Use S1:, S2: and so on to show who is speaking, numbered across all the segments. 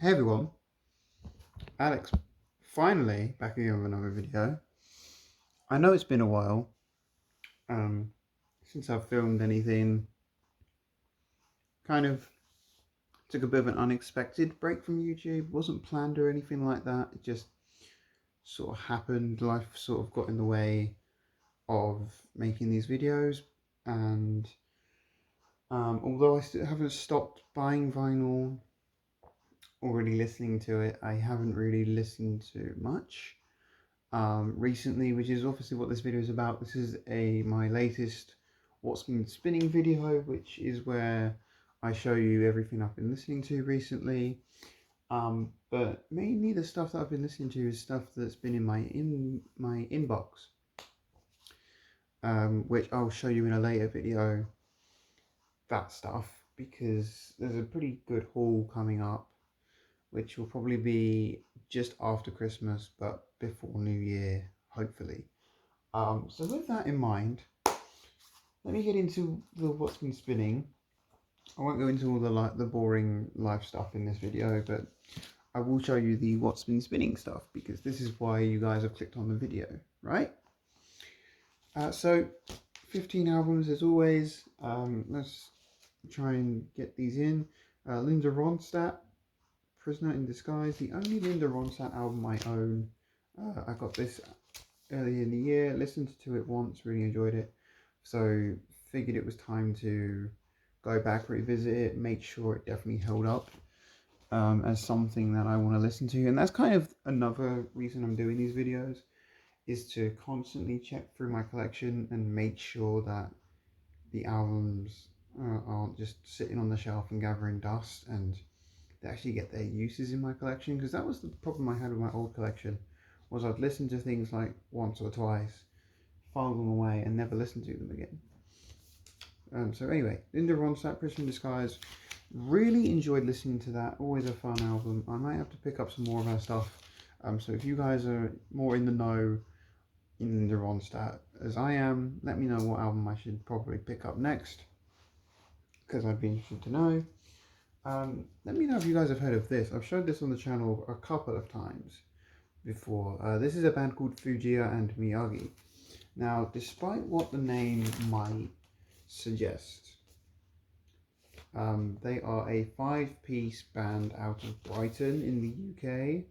S1: Hey everyone, Alex, finally back again with another video. I know it's been a while um, since I've filmed anything. Kind of took a bit of an unexpected break from YouTube. Wasn't planned or anything like that. It just sort of happened. Life sort of got in the way of making these videos, and although I still haven't stopped buying vinyl or really listening to it, I haven't really listened to much. Recently, which is obviously what this video is about. This is my latest What's Been Spinning video, which is where I show you everything I've been listening to recently. But mainly the stuff that I've been listening to is stuff that's been in my inbox, which I'll show you in a later video. That stuff, because there's a pretty good haul coming up, which will probably be just after Christmas, but before New Year, hopefully. So with that in mind, let me get into the what's been spinning. I won't go into all the boring life stuff in this video, but I will show you the what's been spinning stuff, because this is why you guys have clicked on the video, right? So 15 albums as always. Let's try and get these in. Linda Ronstadt, Prisoner in Disguise, the only Linda Ronstadt album I own. I got this early in the year, listened to it once, really enjoyed it, so figured it was time to go back, revisit it, make sure it definitely held up as something that I want to listen to. And that's kind of another reason I'm doing these videos, is to constantly check through my collection and make sure that the albums aren't just sitting on the shelf and gathering dust, and they actually get their uses in my collection. Because that was the problem I had with my old collection, was I'd listen to things like once or twice, file them away, and never listen to them again. So anyway, Linda Ronstadt, Prisoner in Disguise, really enjoyed listening to that. Always a fun album. I might have to pick up some more of her stuff. So if you guys are more in the know in Linda Ronstadt as I am, let me know what album I should probably pick up next, because I'd be interested to know. Let me know if you guys have heard of this. I've showed this on the channel a couple of times before. This is a band called Fujiya and Miyagi. Now, despite what the name might suggest, they are a 5-piece band out of Brighton in the UK.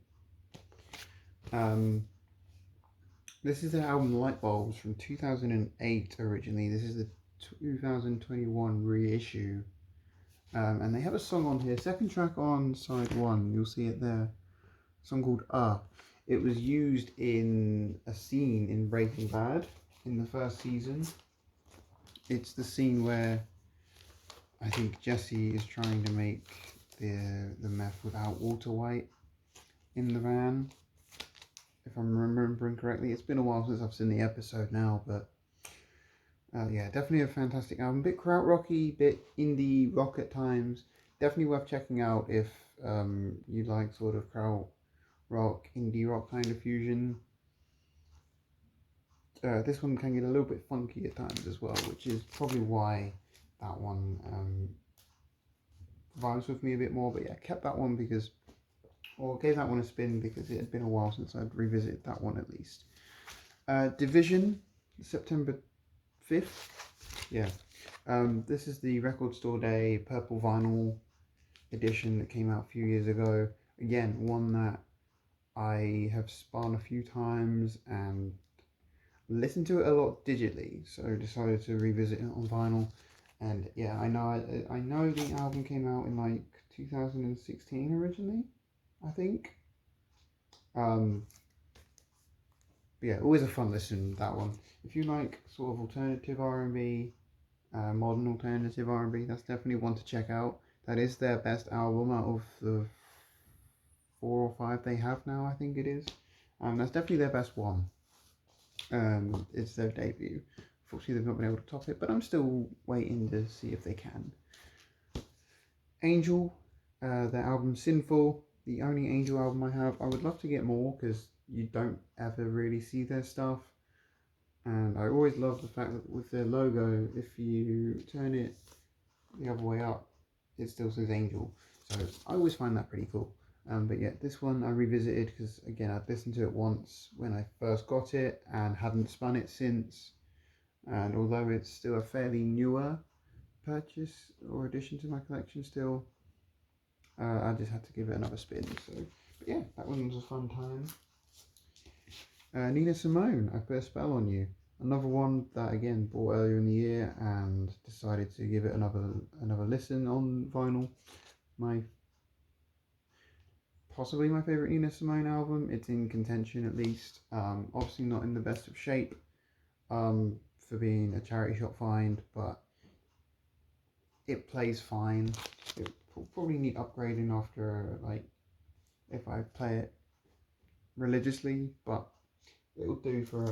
S1: This is their album Light Bulbs from 2008 originally. This is the 2021 reissue. And they have a song on here, second track on side 1, you'll see it there. A song called It was used in a scene in Breaking Bad in the first season. It's the scene where I think Jesse is trying to make the meth without water white in the van, if I'm remembering correctly. It's been a while since I've seen the episode now, but yeah, definitely a fantastic album. Bit krautrocky, bit indie rock at times. Definitely worth checking out if you like sort of kraut rock, indie rock kind of fusion. This one can get a little bit funky at times as well, which is probably why that one vibes with me a bit more. But yeah, kept that one because, or gave that one a spin because it had been a while since I'd revisited that one at least. Division, September 5th. Yeah. This is the Record Store Day purple vinyl edition that came out a few years ago. Again, one that I have spun a few times and listened to it a lot digitally, so decided to revisit it on vinyl. And yeah, I know the album came out in like 2016 originally, I think. Yeah, always a fun listen, that one. If you like sort of alternative R&B, modern alternative R&B, that's definitely one to check out. That is their best album out of the 4 or 5 they have now, I think it is. That's definitely their best one. It's their debut. Unfortunately, they've not been able to top it, but I'm still waiting to see if they can. Angel, their album Sinful, the only Angel album I have. I would love to get more, because you don't ever really see their stuff. And I always love the fact that with their logo, if you turn it the other way up, it still says Angel. So I always find that pretty cool. But yeah, this one I revisited because again I'd listened to it once when I first got it and hadn't spun it since. And although it's still a fairly newer purchase or addition to my collection, still I just had to give it another spin. So, but yeah, that one was a fun time. Nina Simone, I Put a Spell on You. Another one that again bought earlier in the year and decided to give it another listen on vinyl. My Possibly my favorite Nina Simone album. It's in contention at least. Obviously not in the best of shape for being a charity shop find, but it plays fine. It will probably need upgrading after like if I play it religiously, but it'll do for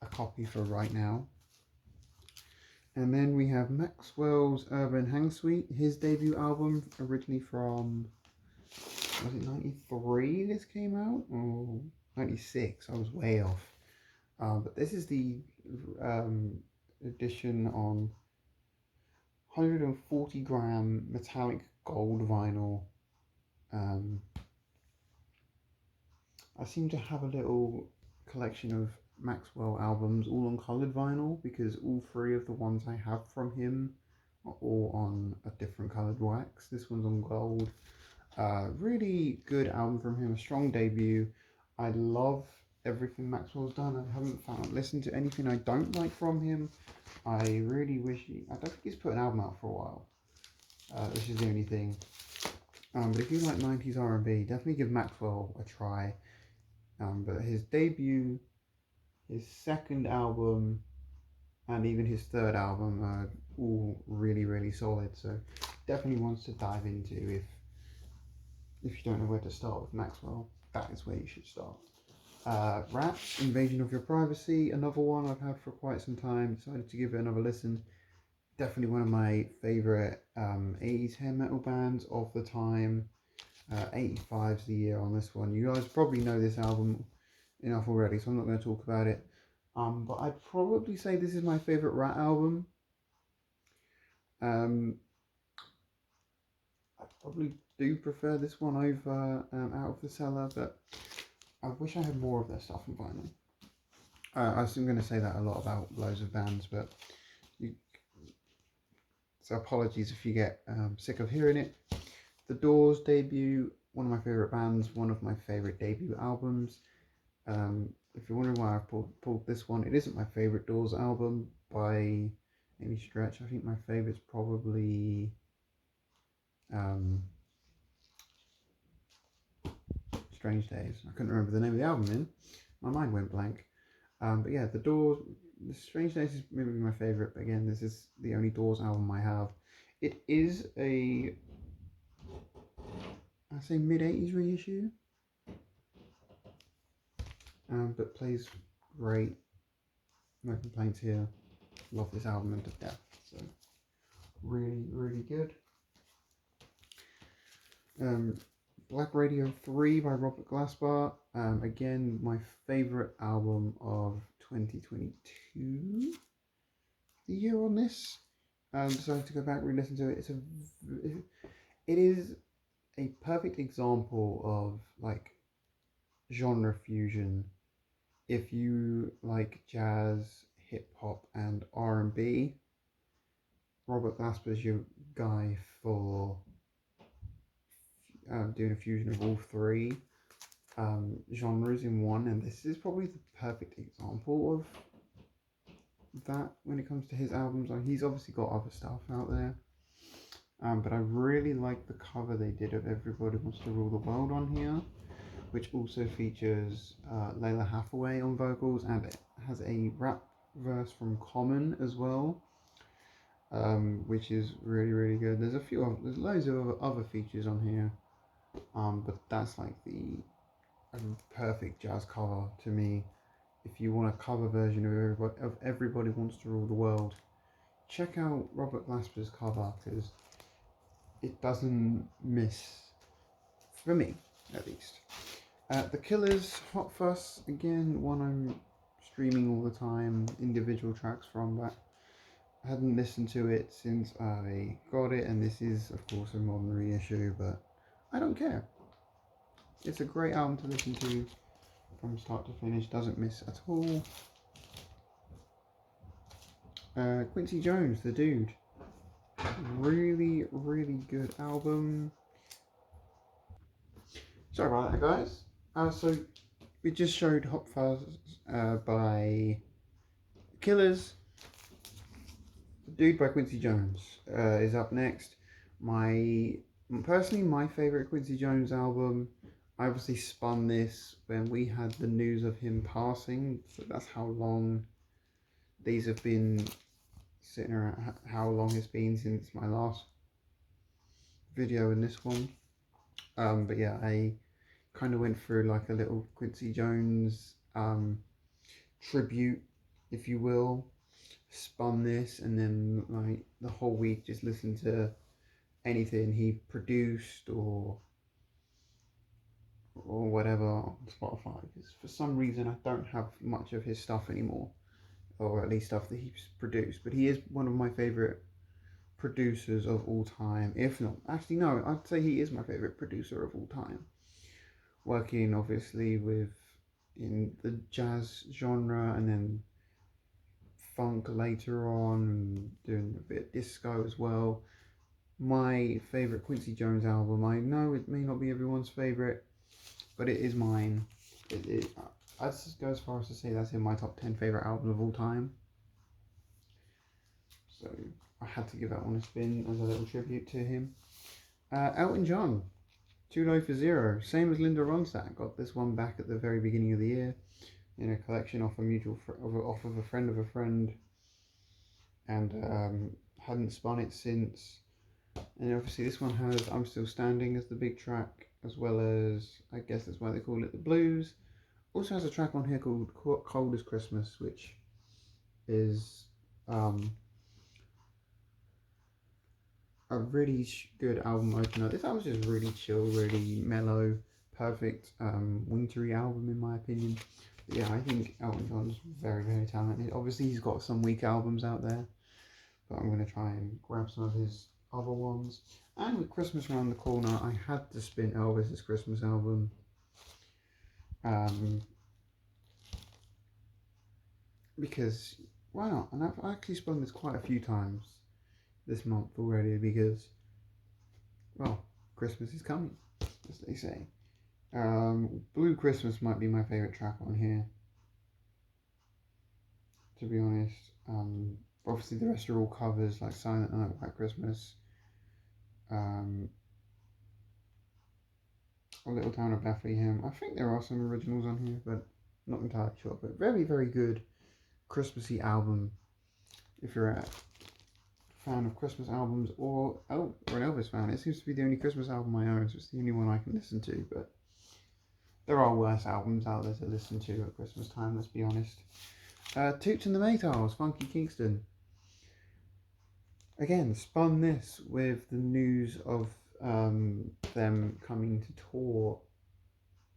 S1: a copy for right now. And then we have Maxwell's Urban Hang Suite, his debut album, originally from, was it 93 this came out? Or 96, I was way off. But this is the edition on 140 gram metallic gold vinyl. I seem to have a little collection of Maxwell albums all on coloured vinyl because all three of the ones I have from him are all on a different coloured wax. This one's on gold. Really good album from him, a strong debut. I love everything Maxwell's done. I haven't listened to anything I don't like from him. I really wish I don't think he's put an album out for a while. Which is the only thing. But if you like 90s R&B, definitely give Maxwell a try. But his debut, his second album, and even his third album are all really, really solid. So definitely wants to dive into if you don't know where to start with Maxwell, that is where you should start. Raps, Invasion of Your Privacy, another one I've had for quite some time. Decided to give it another listen. Definitely one of my favourite 80s hair metal bands of the time. 85's the year on this one. You guys probably know this album enough already, so I'm not going to talk about it. But I'd probably say this is my favourite Rat album. I probably do prefer this one over Out of the Cellar, but I wish I had more of their stuff in vinyl. I was going to say that a lot about loads of bands, but so apologies if you get sick of hearing it. The Doors debut, one of my favourite bands, one of my favourite debut albums. If you're wondering why I pulled this one, it isn't my favourite Doors album by any stretch. I think my favourite's probably Strange Days. I couldn't remember the name of the album in. My mind went blank. But yeah, The Doors, the Strange Days is maybe my favourite, but again, this is the only Doors album I have. It is a, I say mid-80s reissue, but plays great. No complaints here. Love this album to death. So really, really good. Black Radio 3 by Robert Glasper. Again, my favourite album of 2022. The year on this. Decided to go back and re-listen to it. It is a perfect example of like genre fusion. If you like jazz, hip hop, and R&B, Robert Glasper's your guy for doing a fusion of all three genres in one, and this is probably the perfect example of that when it comes to his albums. Like, he's obviously got other stuff out there, but I really like the cover they did of Everybody Wants to Rule the World on here, which also features Layla Hathaway on vocals, and it has a rap verse from Common as well, which is really, really good. There's loads of other features on here, but that's like the perfect jazz cover to me. If you want a cover version of Everybody Wants to Rule the World, check out Robert Glasper's cover, because it doesn't miss, for me at least. The Killers, Hot Fuss, again, one I'm streaming all the time, individual tracks from, but I hadn't listened to it since I got it, and this is of course a modern reissue, but I don't care. It's a great album to listen to from start to finish, doesn't miss at all. Quincy Jones, the dude. Really, really good album. Sorry about that, guys. So we just showed Hot Fuzz by Killers. The Dude by Quincy Jones is up next. Personally, my favorite Quincy Jones album. I obviously spun this when we had the news of him passing. So that's how long these have been sitting around. How long it's been since my last video in this one. But yeah, I kind of went through like a little Quincy Jones tribute, if you will. Spun this and then like the whole week just listened to anything he produced or whatever on Spotify, because for some reason I don't have much of his stuff anymore, or at least stuff that he's produced. But he is one of my favorite producers of all time, if not, actually no, I'd say he is my favorite producer of all time, working obviously with in the jazz genre and then funk later on and doing a bit of disco as well. My favorite Quincy Jones album, I know it may not be everyone's favorite, but it is mine. I'd just go as far as to say that's in my top 10 favorite albums of all time. So I had to give that one a spin as a little tribute to him. Elton John, Too Low for Zero, same as Linda Ronstadt. Got this one back at the very beginning of the year in a collection off off of a friend of a friend, and hadn't spun it since. And obviously this one has I'm Still Standing as the big track, as well as, I guess that's why they call it the blues. Also has a track on here called Cold as Christmas, which is a really good album opener. This album's just really chill, really mellow, perfect wintry album in my opinion. But yeah, I think Elton John's very, very talented. Obviously he's got some weak albums out there, but I'm going to try and grab some of his other ones. And with Christmas around the corner, I had to spin Elvis's Christmas album. Because why not? And I've actually spun this quite a few times this month already because, well, Christmas is coming, as they say. Blue Christmas might be my favourite track on here, to be honest. Obviously the rest are all covers, like Silent Night, White Christmas, A Little Town of Bethlehem. I think there are some originals on here, but not entirely sure. But very, very good Christmassy album if you're a fan of Christmas albums or an Elvis fan. It seems to be the only Christmas album I own, so it's the only one I can listen to. But there are worse albums out there to listen to at Christmas time, let's be honest. Toots and the Maytals, Funky Kingston. Again, spun this with the news of them coming to tour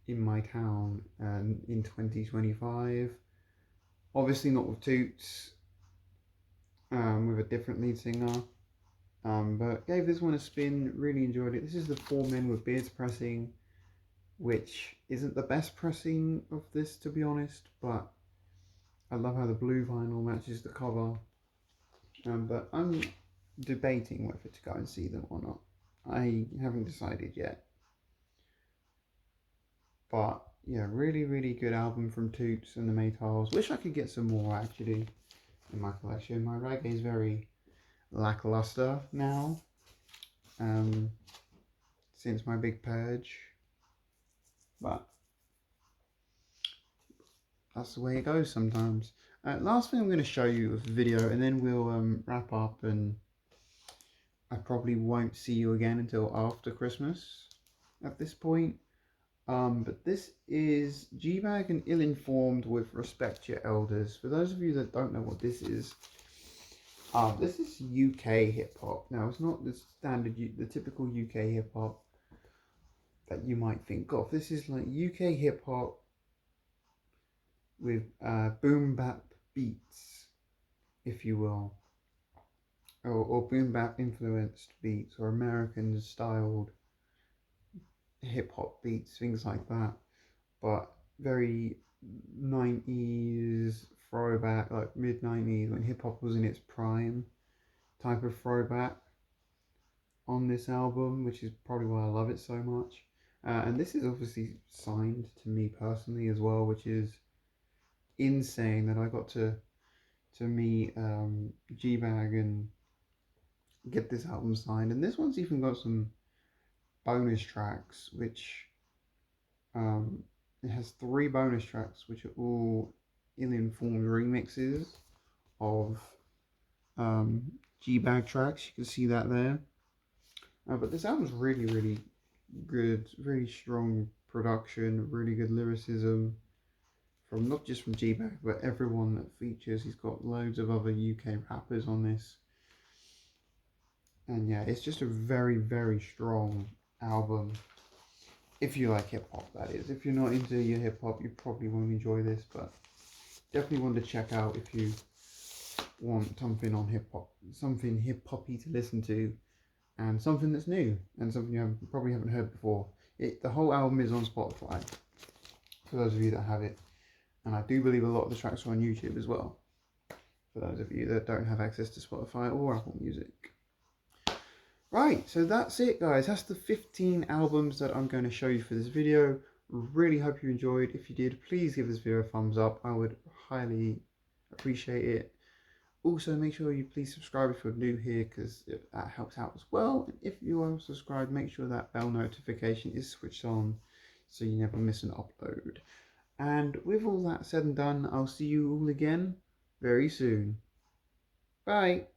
S1: in my town in 2025. Obviously not with Toots, with a different lead singer. But gave this one a spin, really enjoyed it. This is the Four Men with Beards pressing, which isn't the best pressing of this, to be honest, but I love how the blue vinyl matches the cover. But I'm debating whether to go and see them or not. I haven't decided yet. But yeah, really, really good album from Toots and the Maytals. Wish I could get some more actually in my collection. My reggae is very lackluster now, since my big purge, but that's the way it goes sometimes. Last thing I'm going to show you is a video, and then we'll wrap up, and I probably won't see you again until after Christmas at this point. But this is G-Bag and Ill-Informed with Respect Your Elders. For those of you that don't know what this is UK hip hop. Now, it's not the standard, the typical UK hip hop that you might think of. This is like UK hip hop with boom bap beats, if you will, or boom bap influenced beats, or American styled hip hop beats, things like that. But very 90s throwback, like mid 90s when hip hop was in its prime type of throwback on this album, which is probably why I love it so much. And this is obviously signed to me personally as well, which is insane that I got to meet G-Bag and get this album signed. And this one's even got some bonus tracks, which it has 3 bonus tracks, which are all ill-informed remixes of um, G-Bag tracks. You can see that there. But this album's really, really good, really strong production, really good lyricism from not just from G-Bag, but everyone that features. He's got loads of other UK rappers on this. And yeah, it's just a very, very strong album. If you like hip hop, that is. If you're not into your hip hop, you probably won't enjoy this, but definitely one to check out if you want something on hip hop, something hip hoppy to listen to, and something that's new and something you probably haven't heard before. The whole album is on Spotify for those of you that have it, and I do believe a lot of the tracks are on YouTube as well for those of you that don't have access to Spotify or Apple Music. Right, so that's it guys. That's the 15 albums that I'm going to show you for this video. Really hope you enjoyed. If you did, please give this video a thumbs up. I would highly appreciate it. Also, make sure you please subscribe if you're new here, because that helps out as well. And if you are subscribed, make sure that bell notification is switched on so you never miss an upload. And with all that said and done, I'll see you all again very soon. Bye.